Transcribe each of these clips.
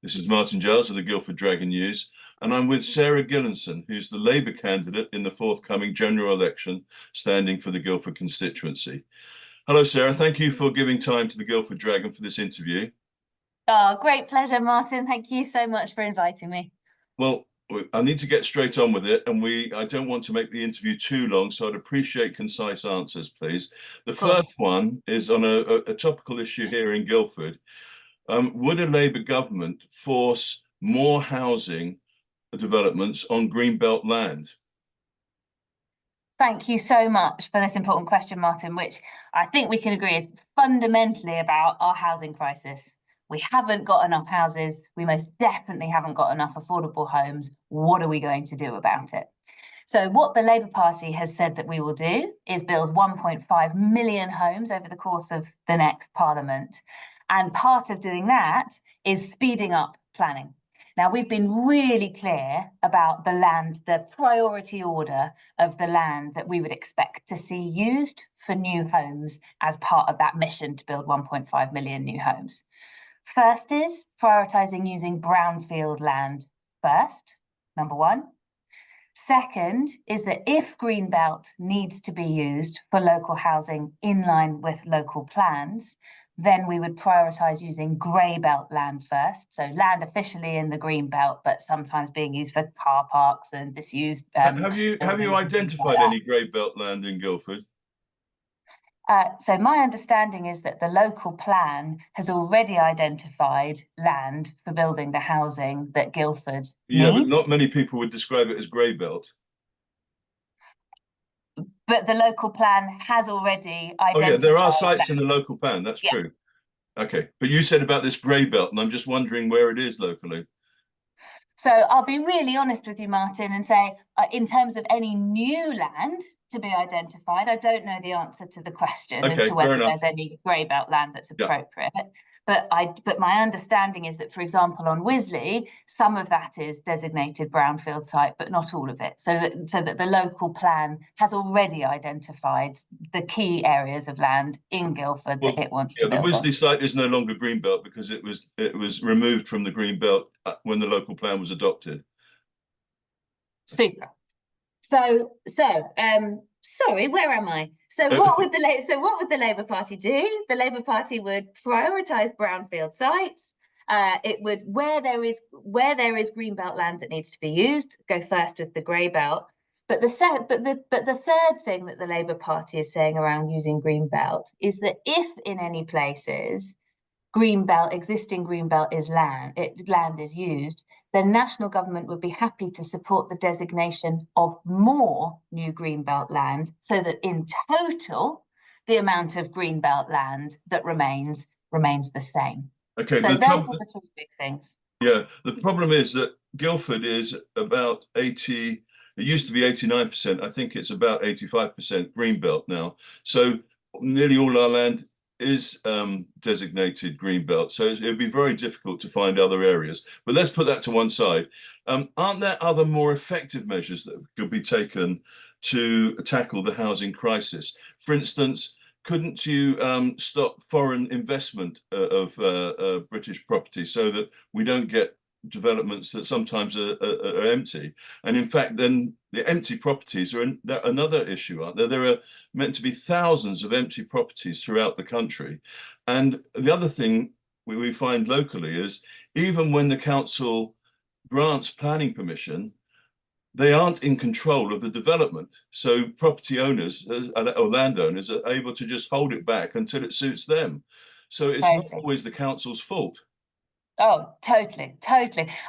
This is Martin Giles of the Guildford Dragon News, and I'm with Sarah Gillinson, who's the Labour candidate in the forthcoming general election, standing for the Guildford constituency. Hello, Sarah. Thank you for giving time to the Guildford Dragon for this interview. Oh, great pleasure, Martin. Thank you so much for inviting me. Well, I need to get straight on with it, and I don't want to make the interview too long, so I'd appreciate concise answers, please. The first one is on a topical issue here in Guildford. Would a Labour government force more housing developments on greenbelt land? Thank you so much for this important question, Martin, which I think we can agree is fundamentally about our housing crisis. We haven't got enough houses. We most definitely haven't got enough affordable homes. What are we going to do about it? So what the Labour Party has said that we will do is build 1.5 million homes over the course of the next Parliament. And part of doing that is speeding up planning. Now, we've been really clear about the priority order of the land that we would expect to see used for new homes as part of that mission to build 1.5 million new homes. First is prioritising using brownfield land first, number one. Second is that if Greenbelt needs to be used for local housing in line with local plans, then we would prioritise using grey belt land first. So land officially in the green belt, but sometimes being used for car parks and disused. Have you identified any grey belt land in Guildford? So my understanding is that the local plan has already identified land for building the housing that Guildford needs. Yeah, but not many people would describe it as grey belt. But the local plan has already identified. Oh yeah, there are sites in the local plan, that's true. Okay, but you said about this grey belt, and I'm just wondering where it is locally. So I'll be really honest with you, Martin, and say, in terms of any new land to be identified, I don't know the answer to the question as to whether there's any grey belt land that's appropriate. But my understanding is that, for example, on Wisley, some of that is designated brownfield site, but not all of it. So that the local plan has already identified the key areas of land in Guildford that it wants to build on. The Wisley site is no longer greenbelt because it was removed from the greenbelt when the local plan was adopted. Super. Sorry, where am I? So what would the Labour Party do? The Labour Party would prioritise brownfield sites. It would, where there is greenbelt land that needs to be used, go first with the grey belt. But the third thing that the Labour Party is saying around using greenbelt is that if in any places existing greenbelt land is used, the national government would be happy to support the designation of more new greenbelt land so that in total, the amount of greenbelt land that remains the same. Okay, so those are the three big things. Yeah, the problem is that Guildford is about 80, it used to be 89%, I think it's about 85% greenbelt now. So nearly all our land is designated greenbelt, so it would be very difficult to find other areas. But let's put that to one side. Aren't there other more effective measures that could be taken to tackle the housing crisis? For instance, couldn't you stop foreign investment of British property so that we don't get developments that sometimes are empty? And in fact, then the empty properties are another issue, aren't there? There are meant to be thousands of empty properties throughout the country. And the other thing we find locally is even when the council grants planning permission, they aren't in control of the development. So property owners or landowners are able to just hold it back until it suits them. So it's not always the council's fault. Oh, totally.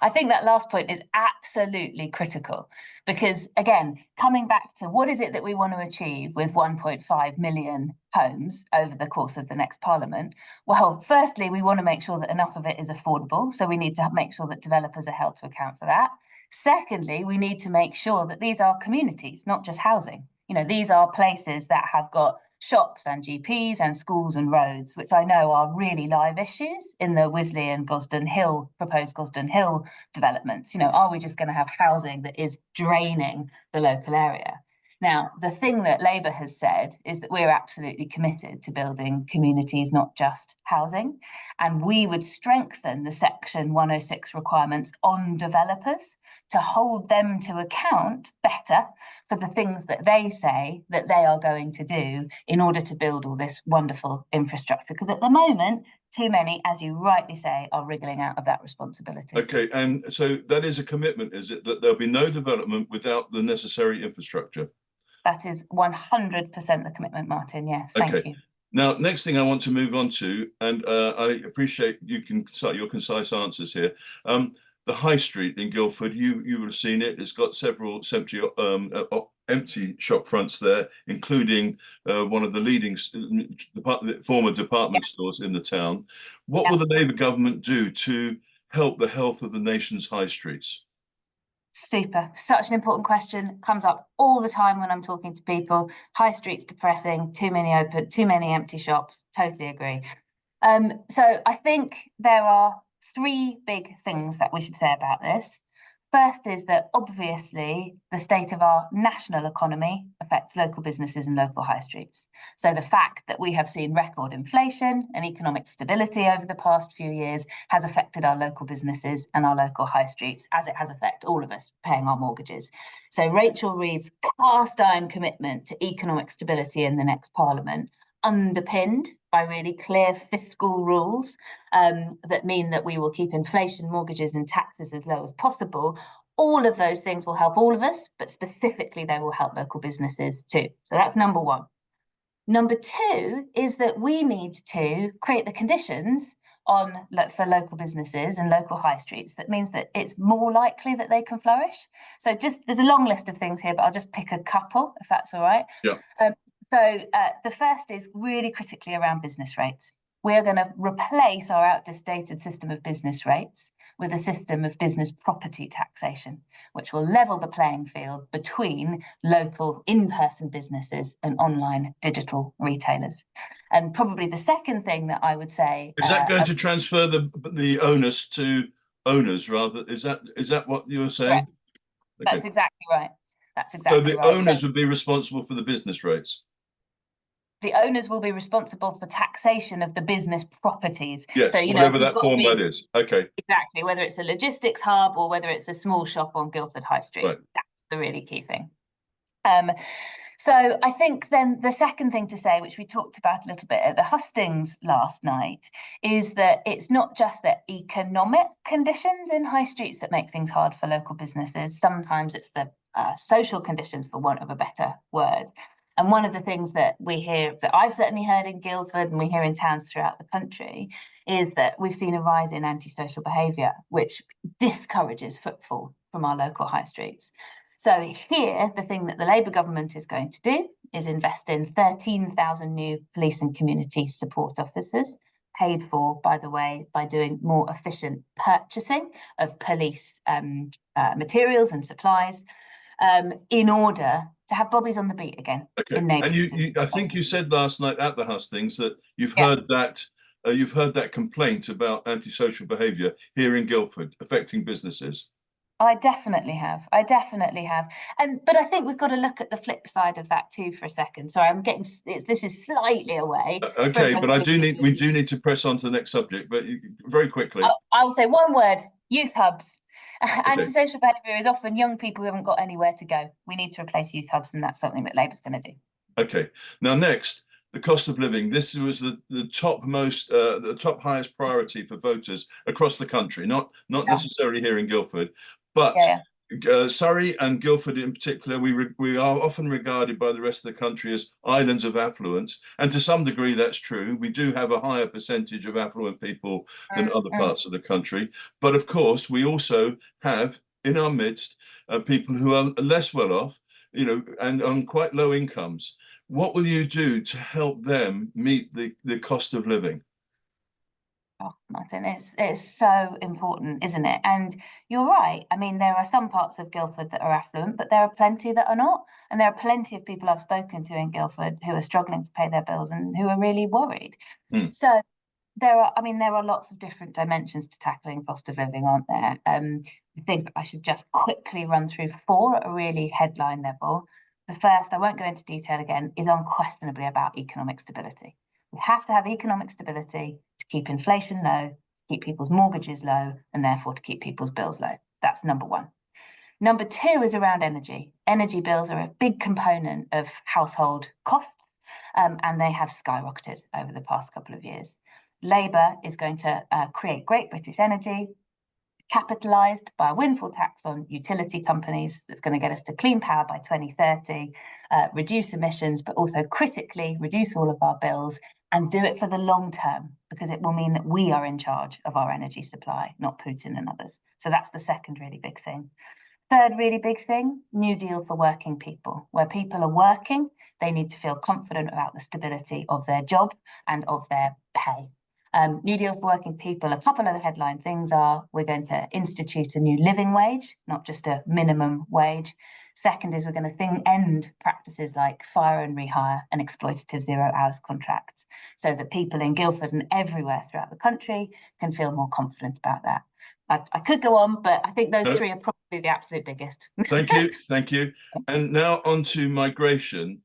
I think that last point is absolutely critical because, again, coming back to what is it that we want to achieve with 1.5 million homes over the course of the next Parliament? Well, firstly, we want to make sure that enough of it is affordable. So we need to make sure that developers are held to account for that. Secondly, we need to make sure that these are communities, not just housing. These are places that have got shops and GPs and schools and roads, which I know are really live issues in the Wisley and proposed Gosden Hill developments. Are we just going to have housing that is draining the local area? Now, the thing that Labour has said is that we're absolutely committed to building communities, not just housing. And we would strengthen the Section 106 requirements on developers to hold them to account better for the things that they say that they are going to do in order to build all this wonderful infrastructure. Because at the moment, too many, as you rightly say, are wriggling out of that responsibility. Okay, and so that is a commitment, is it, that there'll be no development without the necessary infrastructure? That is 100% the commitment, Martin. Yes, thank you. Now, next thing I want to move on to, and I appreciate you can cite your concise answers here. The High Street in Guildford, you would have seen it. It's got several empty shop fronts there, including one of the leading former department stores in the town. What will the Labour government do to help the health of the nation's high streets? Super. Such an important question. Comes up all the time when I'm talking to people. High street's depressing, too many empty shops. Totally agree. So I think there are three big things that we should say about this. First is that obviously the state of our national economy affects local businesses and local high streets. So the fact that we have seen record inflation and economic stability over the past few years has affected our local businesses and our local high streets, as it has affected all of us paying our mortgages. So Rachel Reeves' cast iron commitment to economic stability in the next Parliament, underpinned by really clear fiscal rules that mean that we will keep inflation, mortgages and taxes as low as possible. All of those things will help all of us, but specifically they will help local businesses too. So that's number one. Number two is that we need to create the conditions for local businesses and local high streets. That means that it's more likely that they can flourish. So there's a long list of things here, but I'll just pick a couple, if that's all right. Yeah. So the first is really critically around business rates. We're going to replace our outdated system of business rates with a system of business property taxation, which will level the playing field between local in-person businesses and online digital retailers. And probably the second thing that I would say is that going to transfer the onus to owners rather? Is that what you're saying? Okay. That's exactly right. That's exactly right. So the owners would be responsible for the business rates. The owners will be responsible for taxation of the business properties. Yes, so, whatever that format is. Okay. Exactly, whether it's a logistics hub or whether it's a small shop on Guildford High Street. Right. That's the really key thing. So I think then the second thing to say, which we talked about a little bit at the hustings last night, is that it's not just the economic conditions in high streets that make things hard for local businesses. Sometimes it's the social conditions, for want of a better word. And one of the things that we hear, that I've certainly heard in Guildford and we hear in towns throughout the country, is that we've seen a rise in antisocial behaviour, which discourages footfall from our local high streets. So here, the thing that the Labour government is going to do is invest in 13,000 new police and community support officers, paid for, by the way, by doing more efficient purchasing of police materials and supplies, in order to have bobbies on the beat again. Okay. And I think you said last night at the hustings that you've heard that complaint about antisocial behaviour here in Guildford affecting businesses. I definitely have. But I think we've got to look at the flip side of that too for a second. Sorry, this is slightly away. Okay, but we do need to press on to the next subject, but very quickly. I'll say one word: youth hubs. Okay. Antisocial behaviour is often young people who haven't got anywhere to go. We need to replace youth hubs, and that's something that Labour's going to do. Okay. Now, next, the cost of living. This was the top highest priority for voters across the country, not necessarily here in Guildford, but Surrey and Guildford in particular, we are often regarded by the rest of the country as islands of affluence, and to some degree that's true. We do have a higher percentage of affluent people than other parts of the country, but of course we also have in our midst people who are less well off, and on quite low incomes. What will you do to help them meet the cost of living? Oh, Martin, it's so important, isn't it? And you're right. I mean, there are some parts of Guildford that are affluent, but there are plenty that are not. And there are plenty of people I've spoken to in Guildford who are struggling to pay their bills and who are really worried. So there are lots of different dimensions to tackling cost of living, aren't there? I think I should just quickly run through four at a really headline level. The first, I won't go into detail again, is unquestionably about economic stability. We have to have economic stability to keep inflation low, to keep people's mortgages low, and therefore to keep people's bills low. That's number one. Number two is around energy. Energy bills are a big component of household costs, and they have skyrocketed over the past couple of years. Labour is going to create Great British Energy, capitalised by a windfall tax on utility companies that's going to get us to clean power by 2030, reduce emissions, but also critically reduce all of our bills and do it for the long term, because it will mean that we are in charge of our energy supply, not Putin and others. So that's the second really big thing. Third really big thing, New Deal for working people. Where people are working, they need to feel confident about the stability of their job and of their pay. New Deal for working people, a couple of the headline things are, we're going to institute a new living wage, not just a minimum wage. Second is we're going to end practices like fire and rehire and exploitative 0 hours contracts, so that people in Guildford and everywhere throughout the country can feel more confident about that. I could go on, but I think those three are probably the absolute biggest. Thank you, thank you. And now on to migration.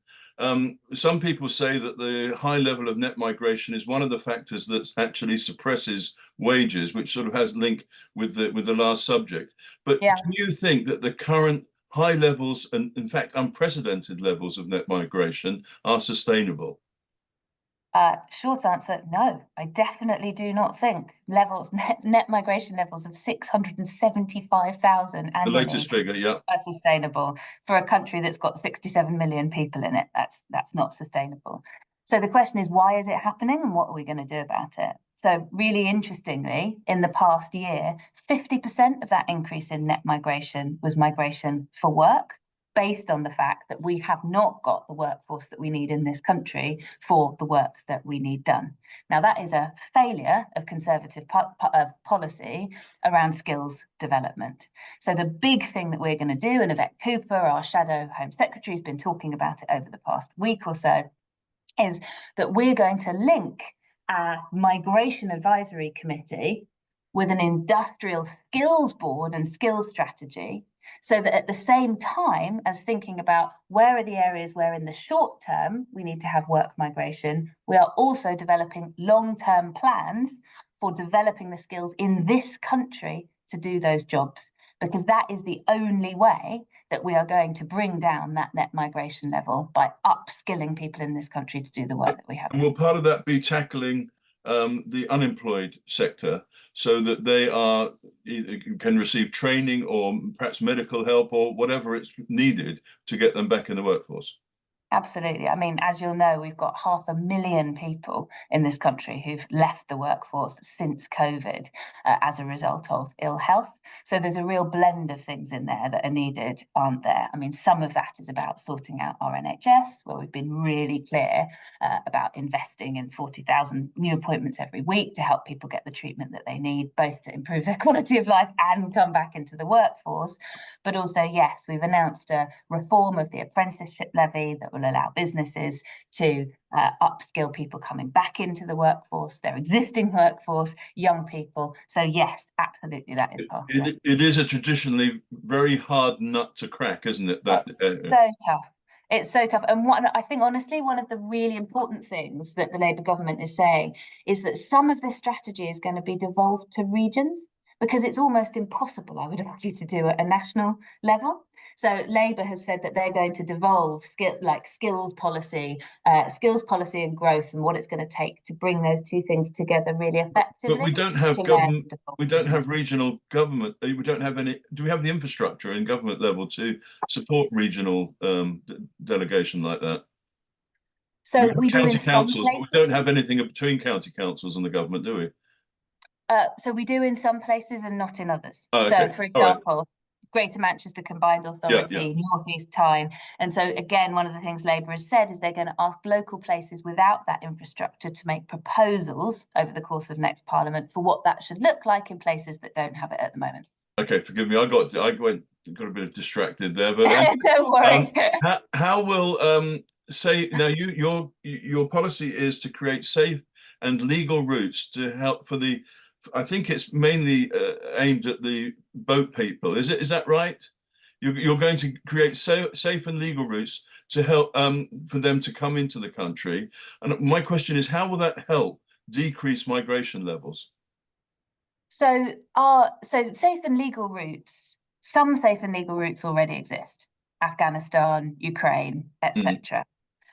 Some people say that the high level of net migration is one of the factors that actually suppresses wages, which sort of has link with the last subject. But do you think that the current high levels and, in fact, unprecedented levels of net migration are sustainable? Short answer, no. I definitely do not think net migration levels of 675,000 annually, The latest figure, yeah, are sustainable for a country that's got 67 million people in it. That's not sustainable. So the question is, why is it happening and what are we going to do about it? So really interestingly, in the past year, 50% of that increase in net migration was migration for work, based on the fact that we have not got the workforce that we need in this country for the work that we need done. Now, that is a failure of Conservative policy around skills development. So the big thing that we're going to do, and Yvette Cooper, our Shadow Home Secretary, has been talking about it over the past week or so, is that we're going to link our Migration Advisory Committee with an industrial skills board and skills strategy, so that at the same time as thinking about where are the areas where in the short term we need to have work migration, we are also developing long-term plans for developing the skills in this country to do those jobs, because that is the only way that we are going to bring down that net migration level, by upskilling people in this country to do the work that we have. And will part of that be tackling the unemployed sector, so that they can receive training or perhaps medical help or whatever it's needed to get them back in the workforce? Absolutely. I mean, as you'll know, we've got 500,000 people in this country who've left the workforce since COVID as a result of ill health. So there's a real blend of things in there that are needed, aren't there? I mean, some of that is about sorting out our NHS, where we've been really clear about investing in 40,000 new appointments every week to help people get the treatment that they need, both to improve their quality of life and come back into the workforce. But also, yes, we've announced a reform of the apprenticeship levy that will allow businesses to upskill people coming back into the workforce, their existing workforce, young people. So yes, absolutely, that is part of it. It is a traditionally very hard nut to crack, isn't it? It's so tough. It's so tough. And I think, honestly, one of the really important things that the Labour government is saying is that some of this strategy is going to be devolved to regions, because it's almost impossible, I would argue, to do at a national level. So Labour has said that they're going to devolve skills policy and growth, and what it's going to take to bring those two things together really effectively. But we don't have government. We don't have regional government. We don't have any. Do we have the infrastructure in government level to support regional delegation like that? So we do in some places. But we don't have anything between county councils and the government, do we? So we do in some places and not in others. Oh, okay. So, for example, Greater Manchester Combined Authority, North East Tyne. And so, again, one of the things Labour has said is they're going to ask local places without that infrastructure to make proposals over the course of next Parliament for what that should look like in places that don't have it at the moment. Okay, forgive me. I got a bit distracted there, but don't worry. How will say now? Your policy is to create safe and legal routes to help for the. I think it's mainly aimed at the boat people. Is that right? You're going to create safe and legal routes to help for them to come into the country. And my question is, how will that help decrease migration levels? So safe and legal routes, some safe and legal routes already exist. Afghanistan, Ukraine, etc.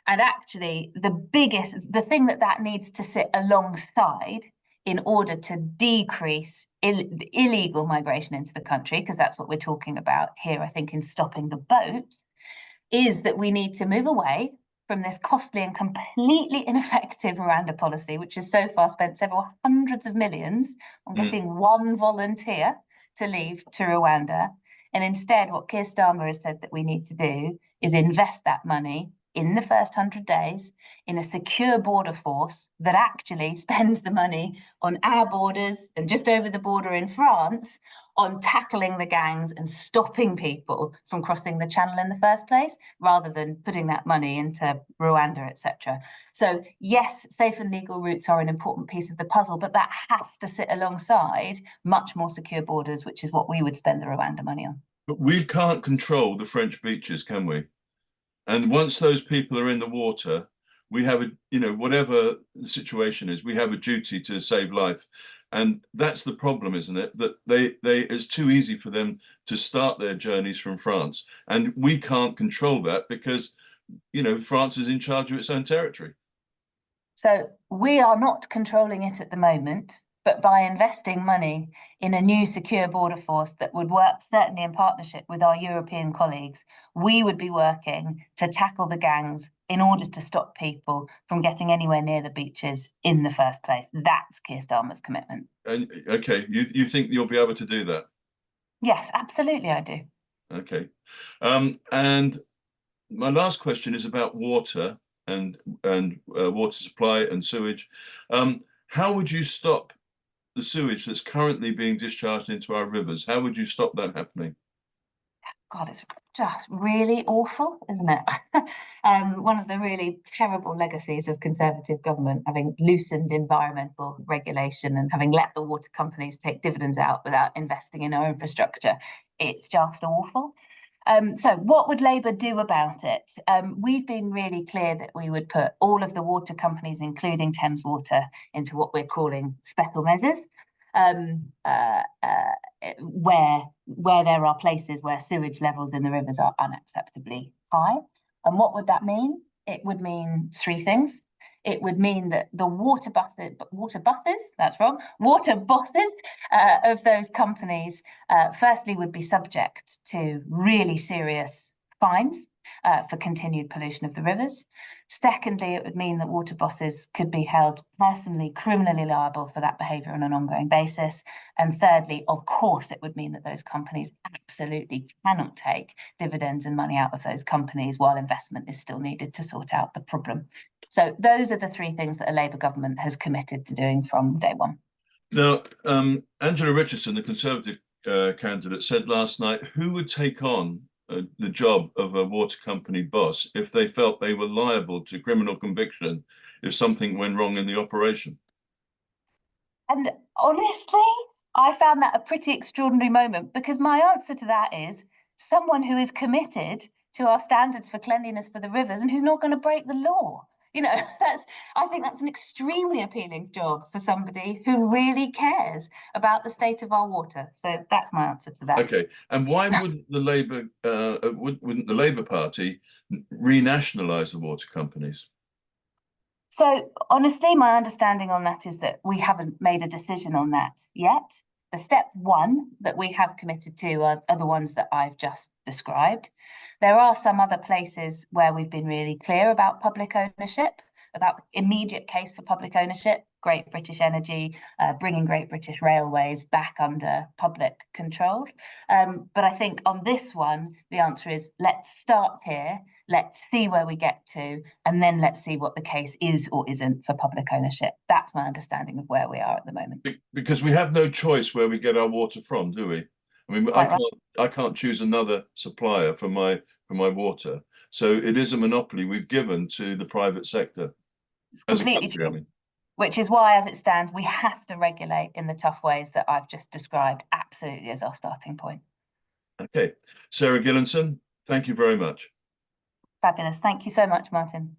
And actually, the thing that needs to sit alongside in order to decrease illegal migration into the country, because that's what we're talking about here, I think, in stopping the boats, is that we need to move away from this costly and completely ineffective Rwanda policy, which has so far spent several hundreds of millions on getting one volunteer to leave to Rwanda. And instead, what Keir Starmer has said that we need to do is invest that money in the first 100 days in a secure border force that actually spends the money on our borders and just over the border in France on tackling the gangs and stopping people from crossing the channel in the first place, rather than putting that money into Rwanda, etc. So yes, safe and legal routes are an important piece of the puzzle, but that has to sit alongside much more secure borders, which is what we would spend the Rwanda money on. But we can't control the French beaches, can we? And once those people are in the water, we have whatever the situation is, we have a duty to save life. And that's the problem, isn't it? That it's too easy for them to start their journeys from France. And we can't control that because, France is in charge of its own territory. So we are not controlling it at the moment, but by investing money in a new secure border force that would work certainly in partnership with our European colleagues, we would be working to tackle the gangs in order to stop people from getting anywhere near the beaches in the first place. That's Keir Starmer's commitment. And okay, you think you'll be able to do that? Yes, absolutely, I do. Okay. And my last question is about water and water supply and sewage. How would you stop the sewage that's currently being discharged into our rivers? How would you stop that happening? God, it's just really awful, isn't it? One of the really terrible legacies of Conservative government, having loosened environmental regulation and having let the water companies take dividends out without investing in our infrastructure. It's just awful. So what would Labour do about it? We've been really clear that we would put all of the water companies, including Thames Water, into what we're calling special measures, where there are places where sewage levels in the rivers are unacceptably high. And what would that mean? It would mean three things. It would mean that the water bosses of those companies, firstly, would be subject to really serious fines for continued pollution of the rivers. Secondly, it would mean that water bosses could be held personally, criminally liable for that behaviour on an ongoing basis. And thirdly, of course, it would mean that those companies absolutely cannot take dividends and money out of those companies while investment is still needed to sort out the problem. So those are the three things that a Labour government has committed to doing from day one. Now, Angela Richardson, the Conservative candidate, said last night, who would take on the job of a water company boss if they felt they were liable to criminal conviction if something went wrong in the operation? And honestly, I found that a pretty extraordinary moment, because my answer to that is someone who is committed to our standards for cleanliness for the rivers and who's not going to break the law. I think that's an extremely appealing job for somebody who really cares about the state of our water. So that's my answer to that. Okay, and why wouldn't the Labour Party renationalise the water companies? So honestly, my understanding on that is that we haven't made a decision on that yet. The step one that we have committed to are the ones that I've just described. There are some other places where we've been really clear about public ownership, about the immediate case for public ownership, Great British Energy, bringing Great British Railways back under public control. But I think on this one, the answer is let's start here, let's see where we get to, and then let's see what the case is or isn't for public ownership. That's my understanding of where we are at the moment. Because we have no choice where we get our water from, do we? I mean, I can't choose another supplier for my water. So it is a monopoly we've given to the private sector as a country, I mean. Which is why, as it stands, we have to regulate in the tough ways that I've just described, absolutely, as our starting point. Okay, Sarah Gillinson, thank you very much. Fabulous. Thank you so much, Martin.